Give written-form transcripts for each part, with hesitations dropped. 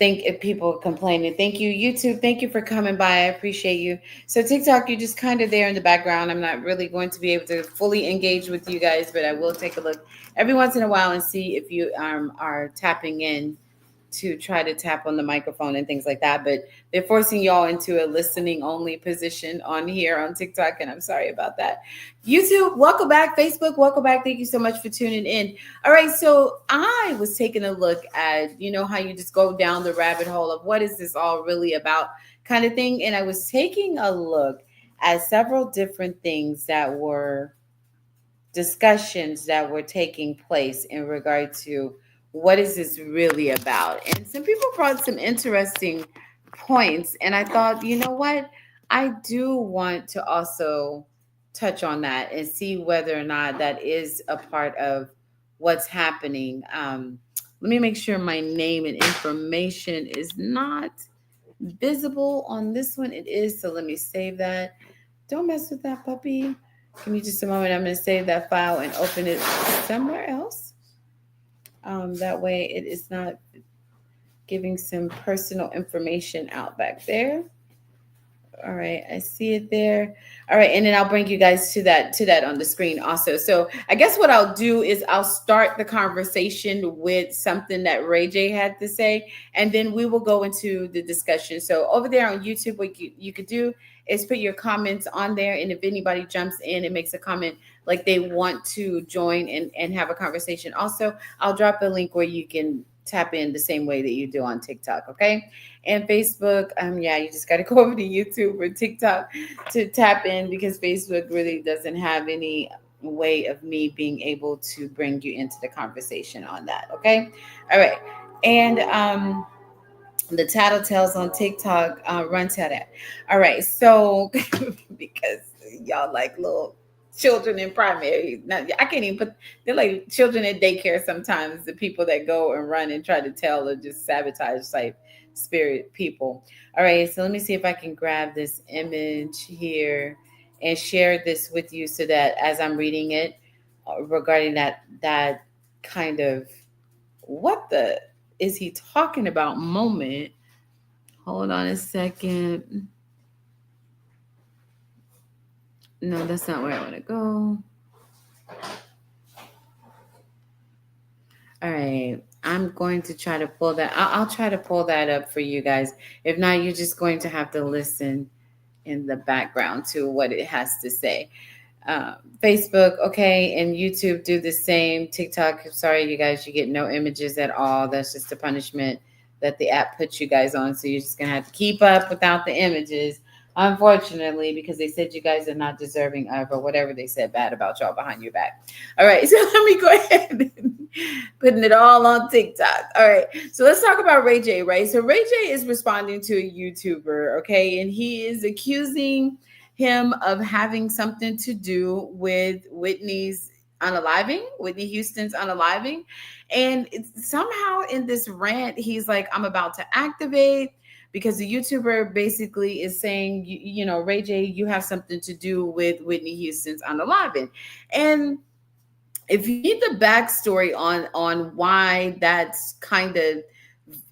Think if people complaining. Thank you, YouTube. Thank you for coming by. I appreciate you. So TikTok, you're just kind of there in the background. I'm not really going to be able to fully engage with you guys, but I will take a look every once in a while and see if you are tapping in to try to tap on the microphone and things like that. But they're forcing y'all into a listening only position on here on TikTok, and I'm sorry about that. YouTube, welcome back. Facebook, welcome back. Thank you so much for tuning in. All right, so I was taking a look at, how you just go down the rabbit hole of what is this all really about kind of thing. And I was taking a look at several different things that were discussions that were taking place in regard to what is this really about. And some people brought some interesting points. And I thought, you know what? I do want to also touch on that and see whether or not that is a part of what's happening. Let me make sure my name and information is not visible on this one. It is. So let me save that. Don't mess with that puppy. Give me just a moment. I'm going to save that file and open it somewhere else. That way it is not giving some personal information out back there. All right, I see it there. All right, and then I'll bring you guys to that on the screen also. So I guess what I'll do is I'll start the conversation with something that Ray J had to say, and then we will go into the discussion. So over there on YouTube, what you could do is put your comments on there, and if anybody jumps in and makes a comment like they want to join and have a conversation, also I'll drop a link where you can tap in the same way that you do on TikTok, okay? And Facebook, you just got to go over to YouTube or TikTok to tap in, because Facebook really doesn't have any way of me being able to bring you into the conversation on that, okay? All right. And the tattletales on TikTok, run to that. All right. So because y'all like little children in primary. Now, I can't even put, they're like children in daycare sometimes, the people that go and run and try to tell or just sabotage type spirit people. All right, so let me see if I can grab this image here and share this with you so that as I'm reading it regarding that kind of what the is he talking about moment. Hold on a second. No, that's not where I want to go. All right. I'm going to try to pull that. I'll try to pull that up for you guys. If not, you're just going to have to listen in the background to what it has to say. Facebook, okay, and YouTube do the same. TikTok, sorry, you guys, you get no images at all. That's just a punishment that the app puts you guys on. So you're just going to have to keep up without the images, unfortunately, because they said you guys are not deserving of, or whatever they said bad about y'all behind your back. All right, so let me go ahead and putting it all on TikTok. All right, so let's talk about Ray J, right? So Ray J is responding to a YouTuber, okay, and he is accusing him of having something to do with Whitney Houston's unaliving. And somehow in this rant, he's like, I'm about to activate, because the YouTuber basically is saying, Ray J, you have something to do with Whitney Houston's unaliving. And if you need the backstory on why that's kind of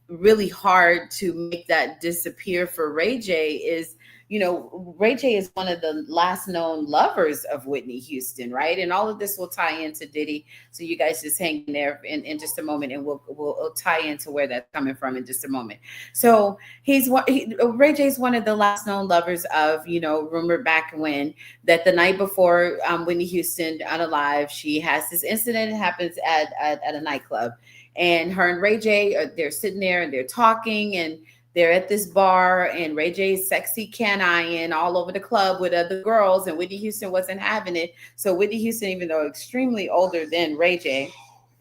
really hard to make that disappear for Ray J is, Ray J is one of the last known lovers of Whitney Houston, right? And all of this will tie into Diddy. So you guys just hang in there in just a moment, and we'll tie into where that's coming from in just a moment. So Ray J is one of the last known lovers of, rumored back when that the night before Whitney Houston unalive, she has this incident that happens at a nightclub, and her and Ray J they're sitting there and they're talking, and they're at this bar, and Ray J's sexy canine all over the club with other girls, and Whitney Houston wasn't having it. So Whitney Houston, even though extremely older than Ray J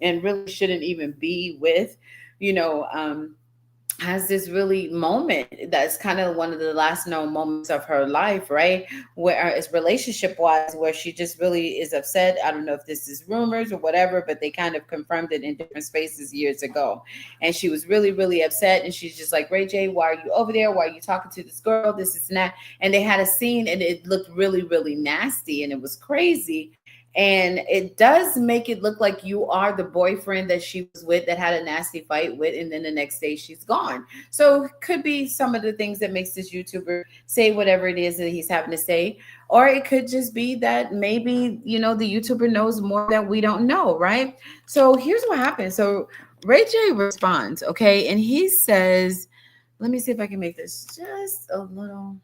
and really shouldn't even be with, has this really moment that's kind of one of the last known moments of her life, right? Where it's relationship wise, where she just really is upset. I don't know if this is rumors or whatever, but they kind of confirmed it in different spaces years ago. And she was really, really upset. And she's just like, Ray J, why are you over there? Why are you talking to this girl? This is not. And they had a scene, and it looked really, really nasty, and it was crazy. And it does make it look like you are the boyfriend that she was with that had a nasty fight with, and then the next day she's gone. So could be some of the things that makes this YouTuber say whatever it is that he's having to say. Or it could just be that maybe, the YouTuber knows more that we don't know, right? So here's what happened. So Ray J responds, okay, and he says, let me see if I can make this just a little.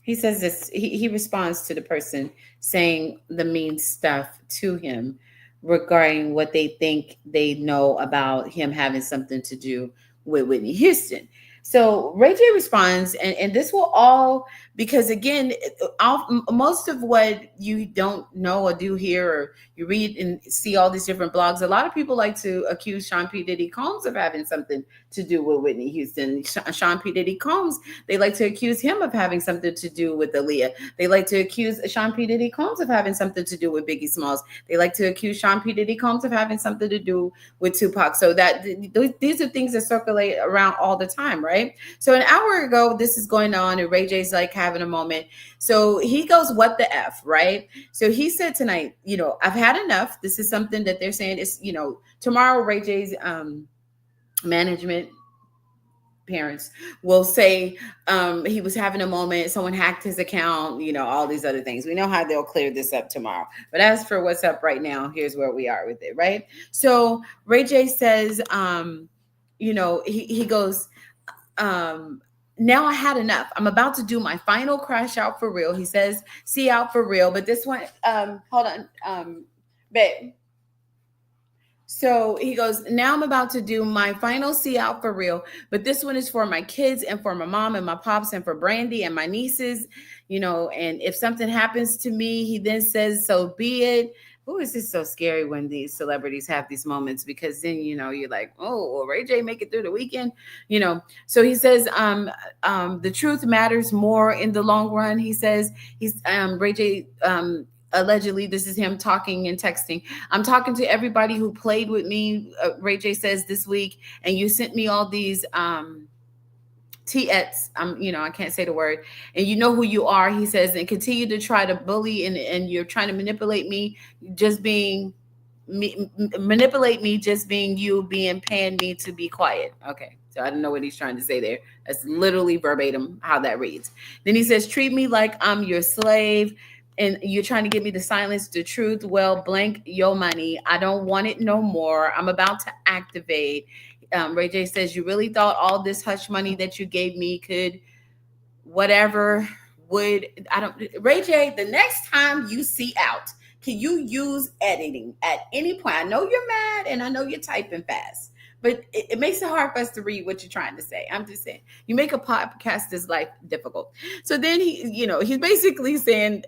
He says this, he responds to the person saying the mean stuff to him regarding what they think they know about him having something to do with Whitney Houston. So Ray J responds, and this will all, because again, most of what you don't know or do hear, or you read and see all these different blogs, a lot of people like to accuse Sean P. Diddy Combs of having something to do with Whitney Houston. Sean P. Diddy Combs, they like to accuse him of having something to do with Aaliyah. They like to accuse Sean P. Diddy Combs of having something to do with Biggie Smalls. They like to accuse Sean P. Diddy Combs of having something to do with Tupac. So that these are things that circulate around all the time, right? So an hour ago, this is going on, and Ray J's like having a moment. So he goes, "What the f?" Right? So he said tonight, I've had enough. This is something that they're saying is, tomorrow Ray J's management parents will say he was having a moment, someone hacked his account, all these other things. We know how they'll clear this up tomorrow. But as for what's up right now, here's where we are with it, right? So Ray J says, he goes, now I had enough. I'm about to do my final crash out for real. He says, see out for real. But this one, hold on, babe. So he goes, now I'm about to do my final see out for real, but this one is for my kids and for my mom and my pops and for Brandy and my nieces, and if something happens to me, he then says, so be it. Oh, is this so scary when these celebrities have these moments? Because then, you're like, oh, will Ray J make it through the weekend? So he says, the truth matters more in the long run. He says, Ray J, allegedly, this is him talking and texting. I'm talking to everybody who played with me, Ray J says this week, and you sent me all these TX, I can't say the word, and you know who you are, he says, and continue to try to bully and you're trying to manipulate me, just being manipulate me, just being you, being paying me to be quiet. Okay. So I don't know what he's trying to say there. That's literally verbatim how that reads. Then he says, treat me like I'm your slave, and you're trying to get me to silence the truth. Well, blank your money. I don't want it no more. I'm about to activate. Ray J says, you really thought all this hush money that you gave me could whatever would, I don't, Ray J, the next time you see out, can you use editing at any point? I know you're mad and I know you're typing fast, but it makes it hard for us to read what you're trying to say. I'm just saying, you make a podcaster's life difficult. So then he's basically saying,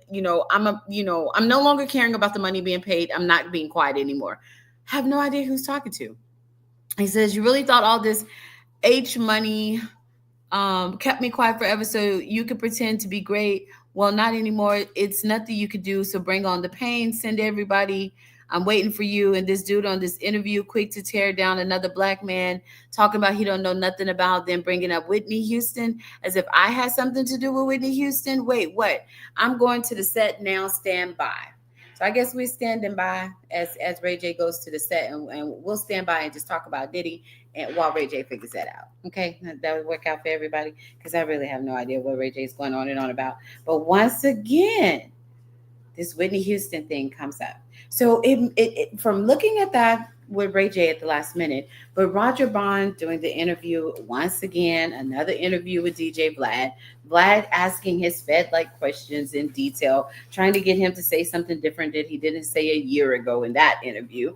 I'm no longer caring about the money being paid. I'm not being quiet anymore. I have no idea who's talking to. He says, you really thought all this H money kept me quiet forever so you could pretend to be great. Well, not anymore. It's nothing you could do. So bring on the pain. Send everybody. I'm waiting for you. And this dude on this interview, quick to tear down another black man, talking about he don't know nothing about them, bringing up Whitney Houston as if I had something to do with Whitney Houston. Wait, what? I'm going to the set now. Stand by. So I guess we're standing by as Ray J goes to the set, and we'll stand by and just talk about Diddy and while Ray J figures that out. Okay, that would work out for everybody, because I really have no idea what Ray J is going on and on about. But once again, this Whitney Houston thing comes up. So it from looking at that with Ray J at the last minute, but Roger Bond doing the interview once again, another interview with DJ Vlad asking his Fed-like questions in detail, trying to get him to say something different that he didn't say a year ago in that interview.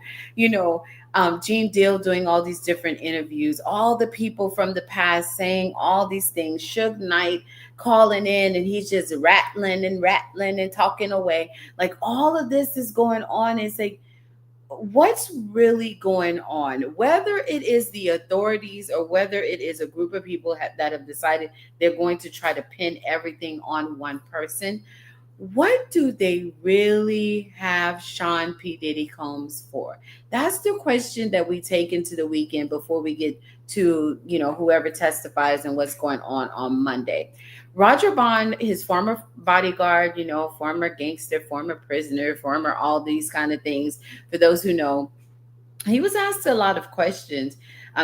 Gene Deal doing all these different interviews, all the people from the past saying all these things, Suge Knight calling in and he's just rattling and talking away. Like all of this is going on. It's like, what's really going on? Whether it is the authorities or whether it is a group of people that have decided they're going to try to pin everything on one person, what do they really have Sean P. Diddy Combs for? That's the question that we take into the weekend before we get to, whoever testifies and what's going on Monday. Roger Bond, his former bodyguard, former gangster, former prisoner, former all these kind of things. For those who know, he was asked a lot of questions.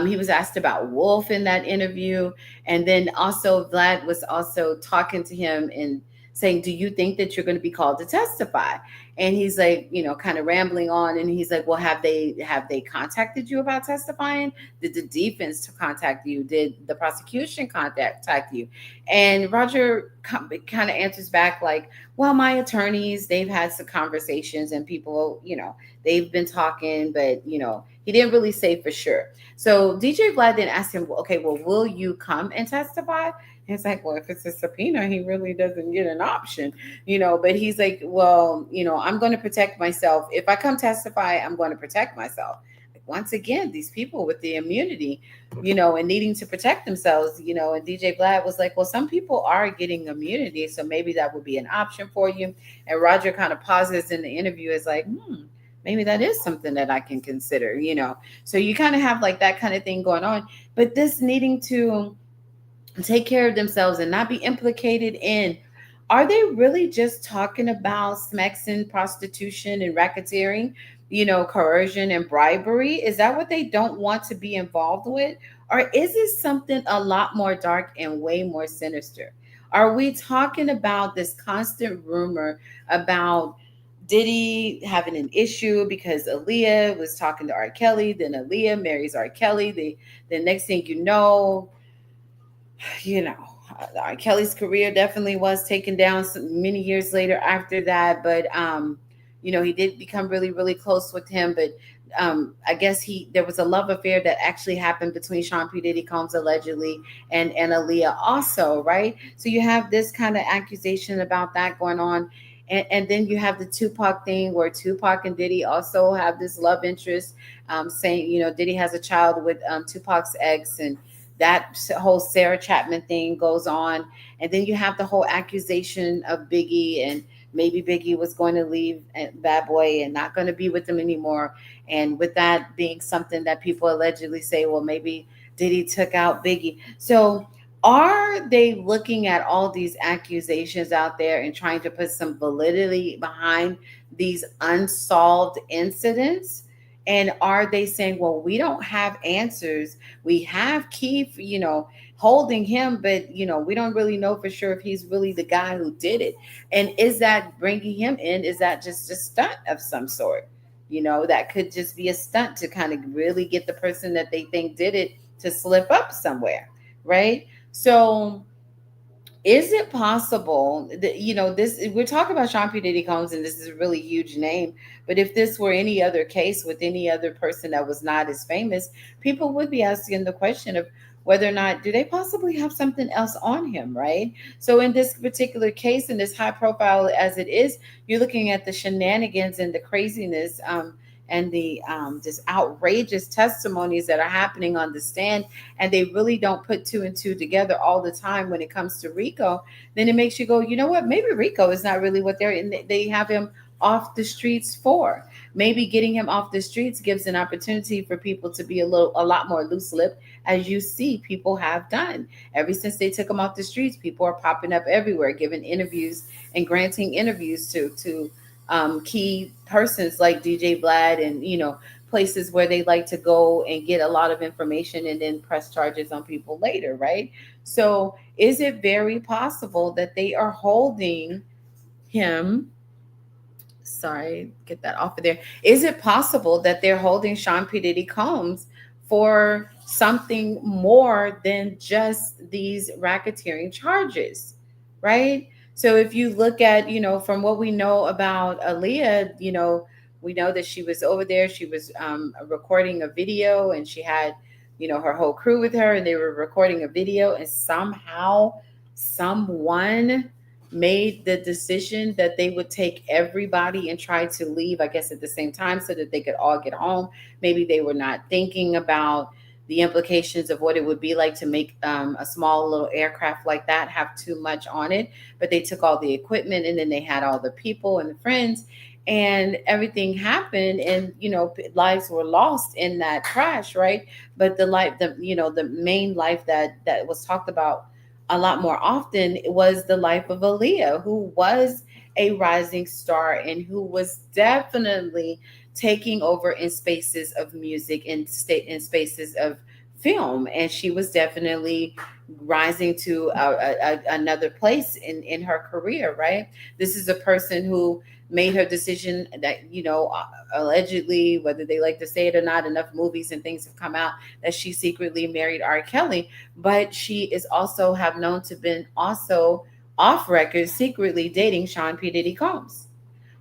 He was asked about Wolf in that interview, and then also Vlad was also talking to him and saying, "Do you think that you're going to be called to testify?" And he's like, kind of rambling on, and he's like, "Well, have they contacted you about testifying? Did the defense contact you? Did the prosecution contact you?" And Roger kind of answers back like, "Well, my attorneys, they've had some conversations, and people, they've been talking, but he didn't really say for sure." So DJ Vlad then asked him, "Well, okay, well, will you come and testify?" And it's like, well, if it's a subpoena, he really doesn't get an option, But he's like, "Well, I'm going to protect myself. If I come testify, I'm going to protect myself." Like, once again, these people with the immunity, and needing to protect themselves, And DJ Vlad was like, "Well, some people are getting immunity, so maybe that would be an option for you." And Roger kind of pauses in the interview, is like, maybe that is something that I can consider. So you kind of have like that kind of thing going on. But this needing to take care of themselves and not be implicated in, are they really just talking about smexing, prostitution, and racketeering, coercion and bribery? Is that what they don't want to be involved with? Or is it something a lot more dark and way more sinister? Are we talking about this constant rumor about Diddy having an issue because Aaliyah was talking to R. Kelly, then Aaliyah marries R. Kelly. The next thing you know, Kelly's career definitely was taken down many years later after that. But he did become really, really close with him. But I guess there was a love affair that actually happened between Sean P. Diddy Combs allegedly and Aaliyah also, right? So you have this kind of accusation about that going on. And then you have the Tupac thing where Tupac and Diddy also have this love interest, saying, Diddy has a child with Tupac's ex, and that whole Sarah Chapman thing goes on. And then you have the whole accusation of Biggie, and maybe Biggie was going to leave Bad Boy and not going to be with them anymore. And with that being something that people allegedly say, well, maybe Diddy took out Biggie. So are they looking at all these accusations out there and trying to put some validity behind these unsolved incidents? And are they saying, well, we don't have answers? We have Keith, holding him, but, we don't really know for sure if he's really the guy who did it. And is that bringing him in? Is that just a stunt of some sort? That could just be a stunt to kind of really get the person that they think did it to slip up somewhere, right? So is it possible that, this, we're talking about Sean P. Diddy Combs, and this is a really huge name, but if this were any other case with any other person that was not as famous, people would be asking the question of whether or not, do they possibly have something else on him, right? So in this particular case, in this high profile as it is, you're looking at the shenanigans and the craziness, and the just outrageous testimonies that are happening on the stand, and they really don't put two and two together all the time when it comes to Rico. Then it makes you go, you know what, maybe Rico is not really what they have him off the streets for. Maybe getting him off the streets gives an opportunity for people to be a lot more loose lipped, as you see people have done. Ever since they took him off the streets, people are popping up everywhere, giving interviews and granting interviews to key persons like DJ Vlad, and places where they like to go and get a lot of information and then press charges on people later, right? So is it very possible that they are holding him, sorry, get that off of there. Is it possible that they're holding Sean P. Diddy Combs for something more than just these racketeering charges, right? So if you look at, from what we know about Aaliyah, we know that she was over there. She was recording a video, and she had, her whole crew with her, and they were recording a video, and somehow someone made the decision that they would take everybody and try to leave, I guess, at the same time so that they could all get home. Maybe they were not thinking about the implications of what it would be like to make a small little aircraft like that have too much on it. But they took all the equipment, and then they had all the people and the friends, and everything happened, and lives were lost in that crash, right? But the life, the main life that was talked about a lot more often was the life of Aaliyah, who was a rising star and who was definitely taking over in spaces of music and state in spaces of film, and she was definitely rising to another place in her career, right? This is a person who made her decision that, allegedly, whether they like to say it or not, enough movies and things have come out that she secretly married R. Kelly, but she is also have known to been also off record secretly dating Sean P. Diddy Combs.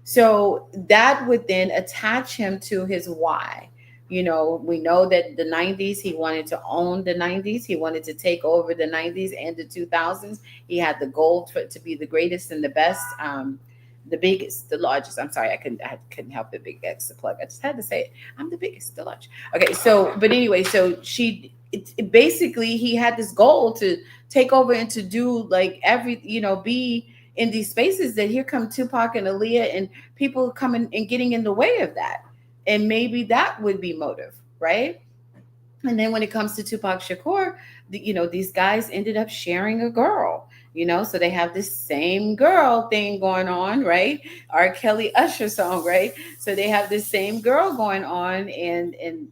So that would then attach him to his why. We know that the 90s, he wanted to own the 90s. He wanted to take over the 90s and the 2000s. He had the goal to be the greatest and the best, the biggest, the largest. I'm sorry, I couldn't help it. Big X the plug. I just had to say it. I'm the biggest, the largest. Okay, so but anyway, so basically he had this goal to take over and to do like be in these spaces, that here come Tupac and Aaliyah and people coming and getting in the way of that. And maybe that would be motive, right? And then when it comes to Tupac Shakur, these guys ended up sharing a girl, so they have this same girl thing going on, right? R. Kelly Usher song, right? So they have this same girl going on, and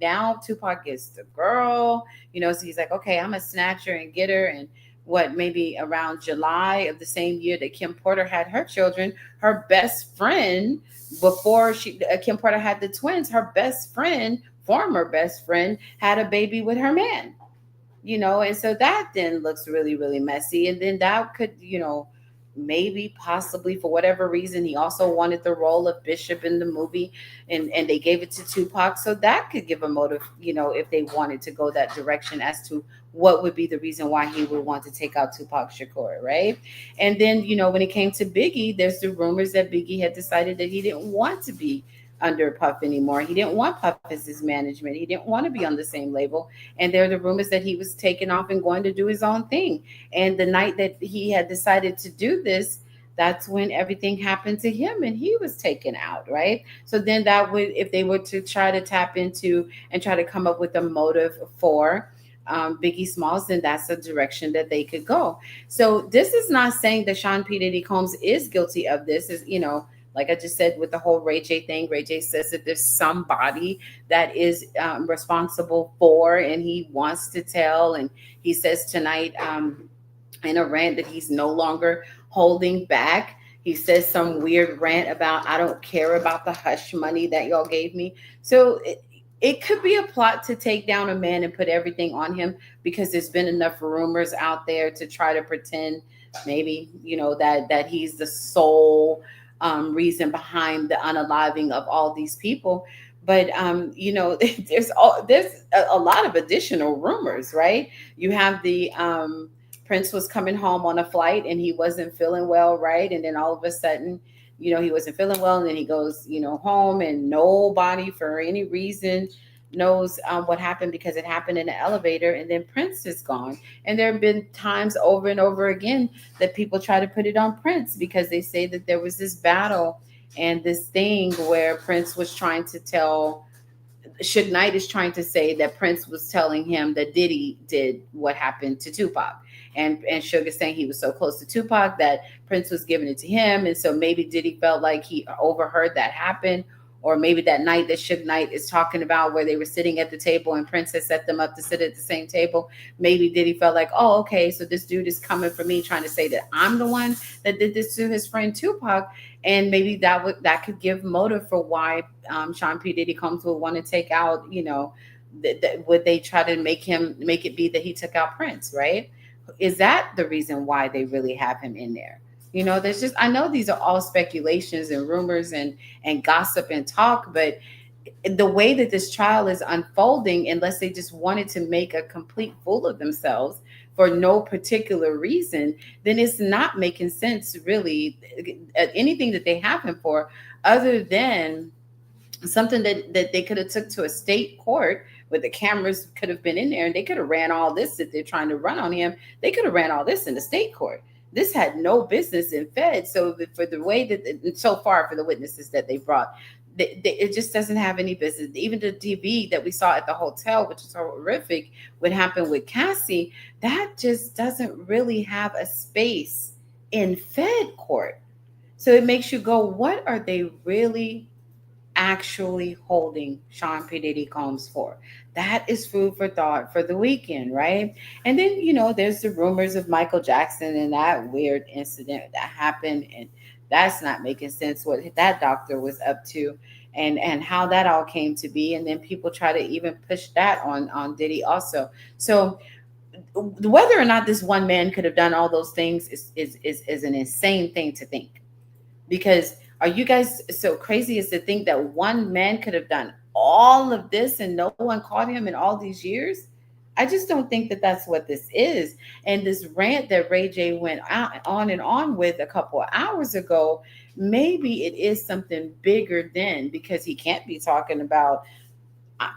now Tupac gets the girl, so he's like, okay, I'm gonna snatch her and get her. And what, maybe around July of the same year that Kim Porter had her children, her best friend, before Kim Porter had the twins, her best friend, former best friend, had a baby with her man. And so that then looks really, really messy. And then that could, maybe possibly for whatever reason, he also wanted the role of Bishop in the movie, and they gave it to Tupac. So that could give a motive, if they wanted to go that direction, as to what would be the reason why he would want to take out Tupac Shakur, right? And then, when it came to Biggie, there's the rumors that Biggie had decided that he didn't want to be under Puff anymore. He didn't want Puff as his management. He didn't want to be on the same label. And there are the rumors that he was taking off and going to do his own thing. And the night that he had decided to do this, that's when everything happened to him and he was taken out, right? So then that would, if they were to try to tap into and try to come up with a motive for Biggie Smalls, then that's the direction that they could go. So this is not saying that Sean P. Diddy Combs is guilty of this. Is like I just said with the whole Ray J thing, Ray J says that there's somebody that is responsible for, and he wants to tell. And he says tonight in a rant that he's no longer holding back. He says some weird rant about, I don't care about the hush money that y'all gave me. So it could be a plot to take down a man and put everything on him, because there's been enough rumors out there to try to pretend maybe, that he's the sole reason behind the unaliving of all these people. But there's a lot of additional rumors, right? You have the Prince was coming home on a flight and he wasn't feeling well, right? And then all of a sudden, he wasn't feeling well, and then he goes, home, and nobody for any reason knows what happened, because it happened in the elevator, and then Prince is gone. And there have been times over and over again that people try to put it on Prince, because they say that there was this battle and this thing where Prince was trying to tell, Suge Knight is trying to say that Prince was telling him that Diddy did what happened to Tupac. And Suge is saying he was so close to Tupac that Prince was giving it to him. And so maybe Diddy felt like he overheard that happen. Or maybe that night that Suge Knight is talking about, where they were sitting at the table and Prince had set them up to sit at the same table. Maybe Diddy felt like, oh, okay, so this dude is coming for me, trying to say that I'm the one that did this to his friend Tupac. And maybe that could give motive for why Sean P. Diddy Combs would want to take out, would they try to make it be that he took out Prince, right? Is that the reason why they really have him in there? There's just, I know these are all speculations and rumors and gossip and talk, but the way that this trial is unfolding, unless they just wanted to make a complete fool of themselves for no particular reason, then it's not making sense, really, anything that they have him for, other than something that they could have took to a state court, But the cameras could have been in there, and they could have ran all this that they're trying to run on him. They could have ran all this in the state court. This had no business in Fed. So for the way that so far for the witnesses that they brought, it just doesn't have any business. Even the TV that we saw at the hotel, which is horrific, what happened with Cassie, that just doesn't really have a space in Fed court. So it makes you go, what are they really actually holding Sean P. Diddy Combs for? That is food for thought for the weekend, right? And then, there's the rumors of Michael Jackson and that weird incident that happened. And that's not making sense what that doctor was up to and how that all came to be. And then people try to even push that on Diddy also. So whether or not this one man could have done all those things is an insane thing to think, because are you guys so crazy as to think that one man could have done all of this and no one caught him in all these years? I just don't think that that's what this is. And this rant that Ray J went out on and on with a couple of hours ago, maybe it is something bigger than, because he can't be talking about,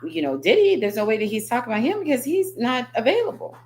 Diddy. There's no way that he's talking about him because he's not available.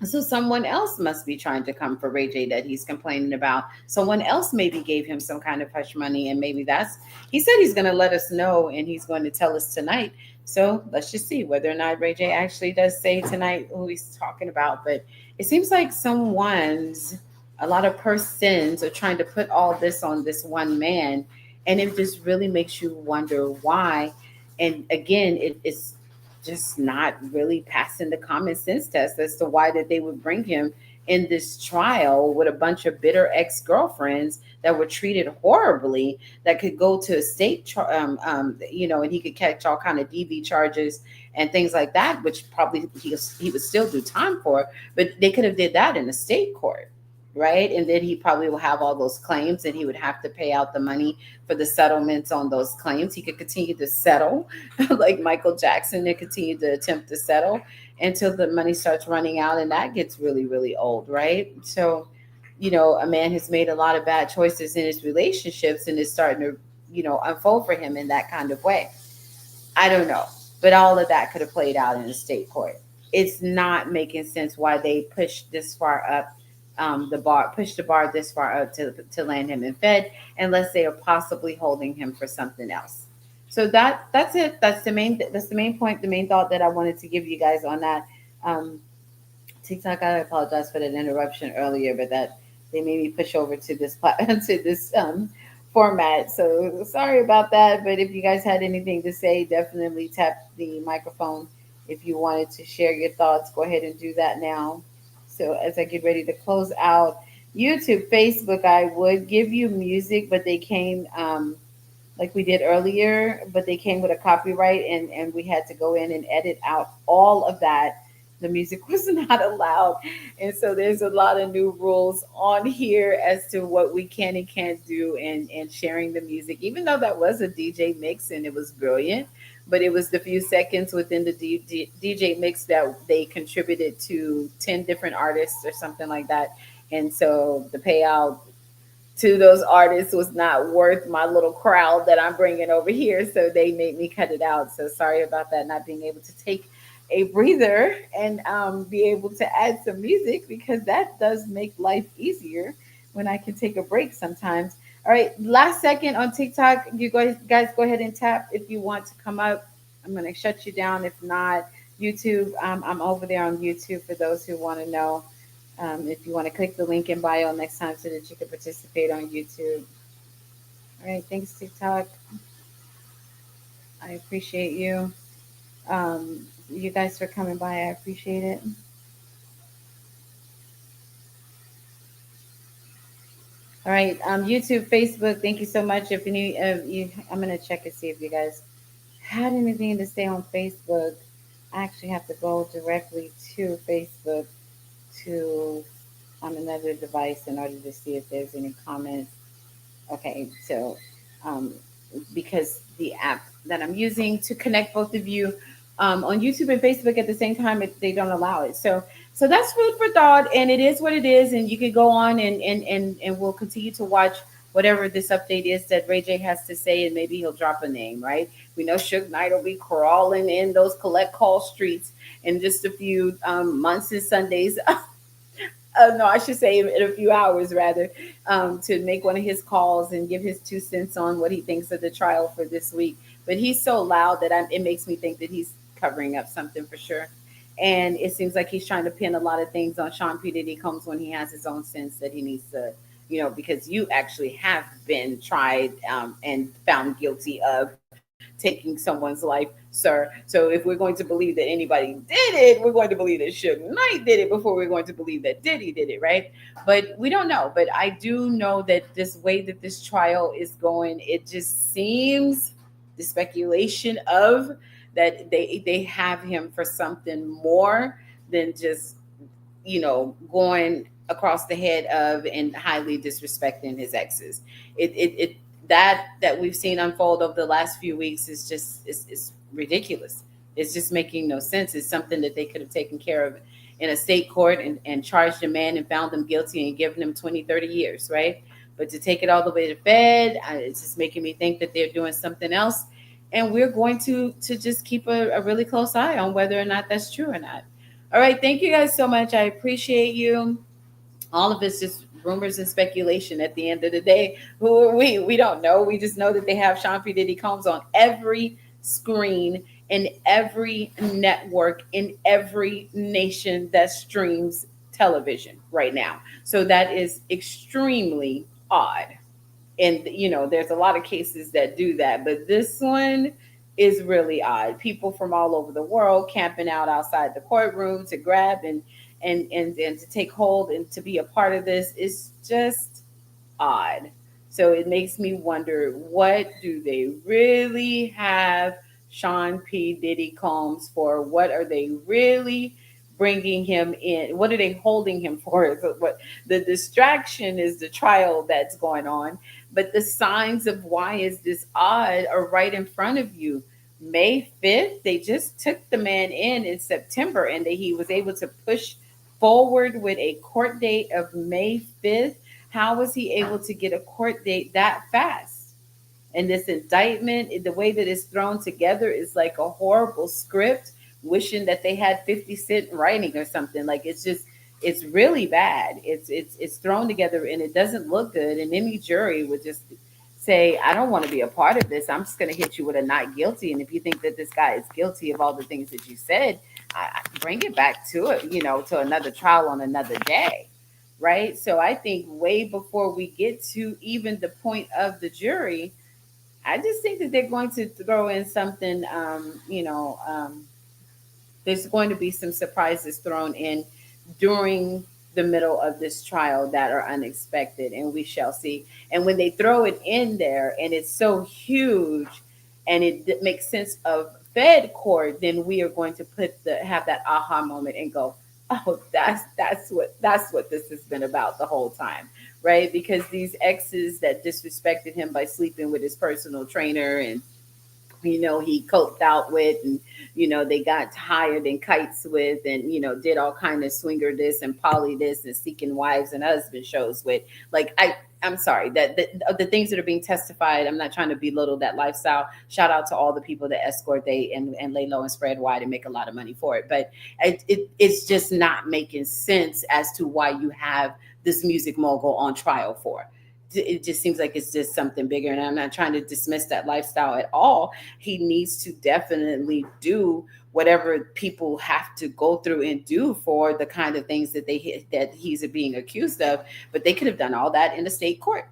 So someone else must be trying to come for Ray J that he's complaining about. Someone else maybe gave him some kind of hush money, and maybe that's, he said he's going to let us know and he's going to tell us tonight. So let's just see whether or not Ray J actually does say tonight who he's talking about. But it seems like a lot of persons are trying to put all this on this one man, and it just really makes you wonder why. And again, it's just not really passing the common sense test as to why that they would bring him in this trial with a bunch of bitter ex-girlfriends that were treated horribly, that could go to a and he could catch all kind of DV charges and things like that, which probably he would still do time for, but they could have did that in a state court, right? And then he probably will have all those claims and he would have to pay out the money for the settlements on those claims. He could continue to settle like Michael Jackson and continue to attempt to settle until the money starts running out, and that gets really, really old, right? So, a man has made a lot of bad choices in his relationships and is starting to, unfold for him in that kind of way. I don't know. But all of that could have played out in the state court. It's not making sense why they pushed this far up push the bar this far up to land him in Fed, unless they are possibly holding him for something else. So that's it. That's the main point, the main thought that I wanted to give you guys on that. TikTok, I apologize for that interruption earlier, but that they made me push over to this to this format. So sorry about that. But if you guys had anything to say, definitely tap the microphone. If you wanted to share your thoughts, go ahead and do that now. So as I get ready to close out YouTube, Facebook, I would give you music, but they came like we did earlier, but they came with a copyright, and we had to go in and edit out all of that. The music was not allowed. And so there's a lot of new rules on here as to what we can and can't do and sharing the music, even though that was a DJ mix and it was brilliant. But it was the few seconds within the DJ mix that they contributed to 10 different artists or something like that. And so the payout to those artists was not worth my little crowd that I'm bringing over here. So they made me cut it out. So sorry about that, not being able to take a breather and be able to add some music, because that does make life easier when I can take a break sometimes. All right, last second on TikTok. You guys go ahead and tap if you want to come up. I'm going to shut you down. If not, YouTube, I'm over there on YouTube for those who want to know. If you want to click the link in bio next time so that you can participate on YouTube. All right, thanks, TikTok. I appreciate you. You guys for coming by. I appreciate it. All right, YouTube, Facebook, thank you so much. If any of you, I'm gonna check and see if you guys had anything to say on Facebook. I actually have to go directly to Facebook to on another device in order to see if there's any comments. Okay, so um, because the app that I'm using to connect both of you on YouTube and Facebook at the same time, they don't allow it. So that's food for thought, and it is what it is. And you can go on and we'll continue to watch whatever this update is that Ray J has to say, and maybe he'll drop a name, right? We know Suge Knight will be crawling in those collect call streets in just a few months and Sundays. No, I should say in a few hours rather, to make one of his calls and give his 2 cents on what he thinks of the trial for this week. But he's so loud that it makes me think that he's covering up something for sure. And it seems like he's trying to pin a lot of things on Sean P. Diddy Combs when he has his own sense that he needs to, because you actually have been tried and found guilty of taking someone's life, sir. So if we're going to believe that anybody did it, we're going to believe that Suge Knight did it before we're going to believe that Diddy did it, right? But we don't know. But I do know that this way that this trial is going, it just seems the speculation of that they have him for something more than just going across the head of and highly disrespecting his exes. It that we've seen unfold over the last few weeks is just is ridiculous. It's just making no sense. It's something that they could have taken care of in a state court and charged a man and found him guilty and given him 20, 30 years, right? But to take it all the way to Fed, it's just making me think that they're doing something else. And we're going to just keep a really close eye on whether or not that's true or not. All right. Thank you guys so much. I appreciate you. All of it's just rumors and speculation at the end of the day. Who are we? We don't know. We just know that they have Sean P. Diddy Combs on every screen in every network in every nation that streams television right now. So that is extremely odd. And there's a lot of cases that do that, but this one is really odd. People from all over the world camping out outside the courtroom to grab and to take hold and to be a part of this is just odd. So it makes me wonder, what do they really have Sean P. Diddy Combs for? What are they really bringing him in? What are they holding him for? What the distraction is the trial that's going on, but the signs of why is this odd are right in front of you. May 5th, they just took the man in September, and he was able to push forward with a court date of May 5th. How was he able to get a court date that fast? And this indictment, the way that it's thrown together is like a horrible script, wishing that they had 50 Cent writing or something. Like, it's really bad. It's thrown together and it doesn't look good. And any jury would just say, I don't want to be a part of this. I'm just going to hit you with a not guilty. And if you think that this guy is guilty of all the things that you said, I bring it back to it, to another trial on another day. Right. So I think way before we get to even the point of the jury, I just think that they're going to throw in something, there's going to be some surprises thrown in during the middle of this trial that are unexpected, and we shall see. And when they throw it in there and it's so huge and it makes sense of Fed court, then we are going to have that aha moment and go, oh, that's what this has been about the whole time, right? Because these exes that disrespected him by sleeping with his personal trainer and he coped out with, and they got hired in kites with, and did all kind of swinger this and poly this and seeking wives and husband shows with. Like, I'm sorry that the things that are being testified, I'm not trying to belittle that lifestyle. Shout out to all the people that escort and lay low and spread wide and make a lot of money for it, but it's just not making sense as to why you have this music mogul on trial for. It just seems like it's just something bigger, and I'm not trying to dismiss that lifestyle at all. He needs to definitely do whatever people have to go through and do for the kind of things that he's being accused of, but they could have done all that in the state court.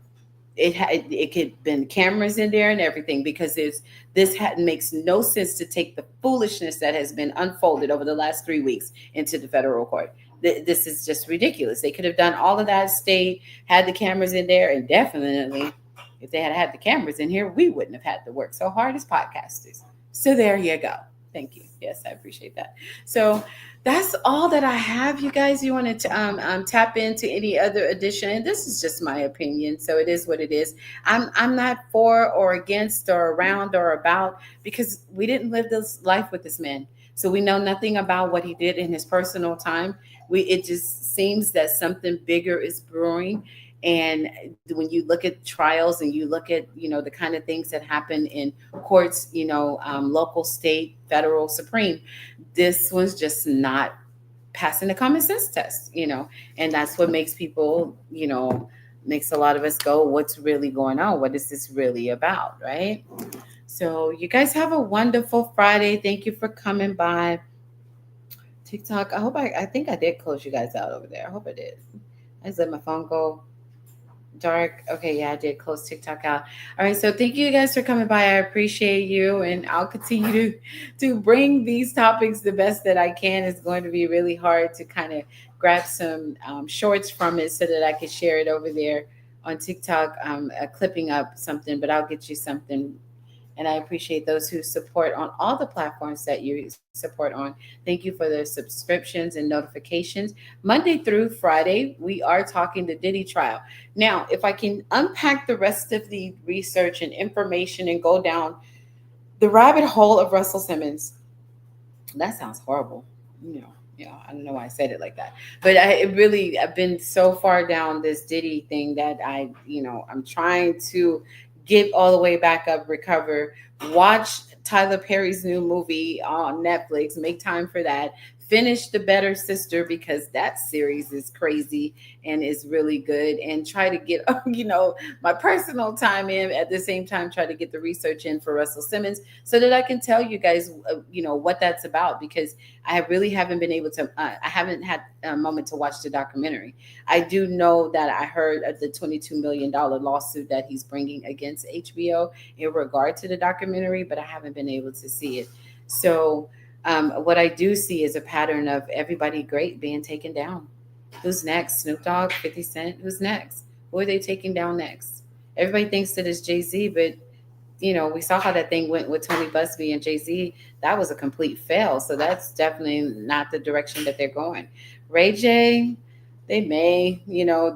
It could have been cameras in there and everything, because makes no sense to take the foolishness that has been unfolded over the last 3 weeks into the federal court. This is just ridiculous. They could have done all of that, stayed, had the cameras in there, and definitely, if they had the cameras in here, we wouldn't have had to work so hard as podcasters. So there you go. Thank you. Yes, I appreciate that. So that's all that I have, you guys. You wanted to tap into any other addition, and this is just my opinion, so it is what it is. I'm not for or against or around or about, because we didn't live this life with this man, so we know nothing about what he did in his personal time. It just seems that something bigger is brewing, And when you look at trials and you look at, the kind of things that happen in courts, local, state, federal, supreme, this was just not passing the common sense test, and that's what makes people, makes a lot of us go, what's really going on? What is this really about? Right. So you guys have a wonderful Friday. Thank you for coming by TikTok. I think I did close you guys out over there. I hope I did. I just let my phone go dark. Okay, yeah, I did close TikTok out. All right, so thank you guys for coming by. I appreciate you, and I'll continue to bring these topics the best that I can. It's going to be really hard to kind of grab some shorts from it so that I can share it over there on TikTok, clipping up something. But I'll get you something, and I appreciate those who support on all the platforms that you support on. Thank you for their subscriptions and notifications. Monday through Friday, we are talking the Diddy trial. Now, if I can unpack the rest of the research and information and go down the rabbit hole of Russell Simmons, that sounds horrible. I don't know why I said it like that, but I've been so far down this Diddy thing that I'm trying to get all the way back up, recover, watch Tyler Perry's new movie on Netflix, make time for that, finish The Better Sister because that series is crazy and is really good, and try to get, my personal time in at the same time, try to get the research in for Russell Simmons so that I can tell you guys, what that's about, because I really haven't been able to, I haven't had a moment to watch the documentary. I do know that I heard of the $22 million lawsuit that he's bringing against HBO in regard to the documentary, but I haven't been able to see it. So, what I do see is a pattern of everybody great being taken down. Who's next? Snoop Dogg, 50 Cent? Who's next? Who are they taking down next? Everybody thinks that it's Jay-Z, but we saw how that thing went with Tony Busby and Jay-Z. That was a complete fail. So that's definitely not the direction that they're going. Ray J, they may,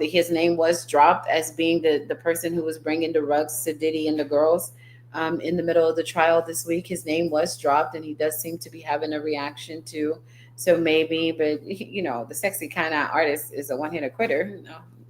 his name was dropped as being the person who was bringing the rugs to Diddy and the girls. In the middle of the trial this week, his name was dropped, and he does seem to be having a reaction too. So maybe, but the sexy kind of artist is a one-hitter quitter.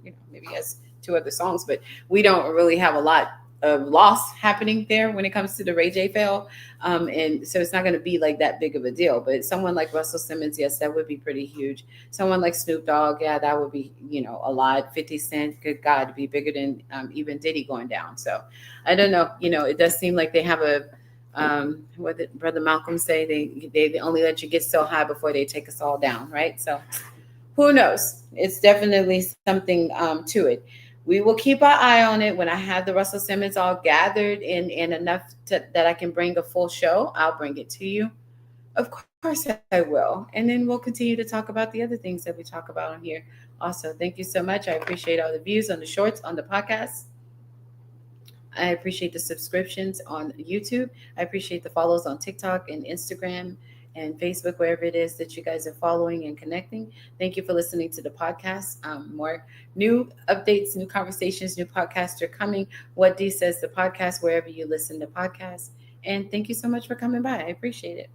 Maybe he has two other songs, but we don't really have a lot of loss happening there when it comes to the Ray J fail. And so it's not going to be like that big of a deal. But someone like Russell Simmons, yes, that would be pretty huge. Someone like Snoop Dogg, yeah, that would be, a lot. 50 Cent, good God, to be bigger than even Diddy going down. So I don't know. It does seem like they have a, what did Brother Malcolm say? They only let you get so high before they take us all down, right? So who knows? It's definitely something to it. We will keep our eye on it. When I have the Russell Simmons all gathered and enough that I can bring a full show, I'll bring it to you. Of course I will. And then we'll continue to talk about the other things that we talk about on here. Also, thank you so much. I appreciate all the views on the shorts, on the podcast. I appreciate the subscriptions on YouTube. I appreciate the follows on TikTok and Instagram and Facebook, wherever it is that you guys are following and connecting. Thank you for listening to the podcast. More new updates, new conversations, new podcasts are coming. What D says, the podcast, wherever you listen to podcasts. And thank you so much for coming by. I appreciate it.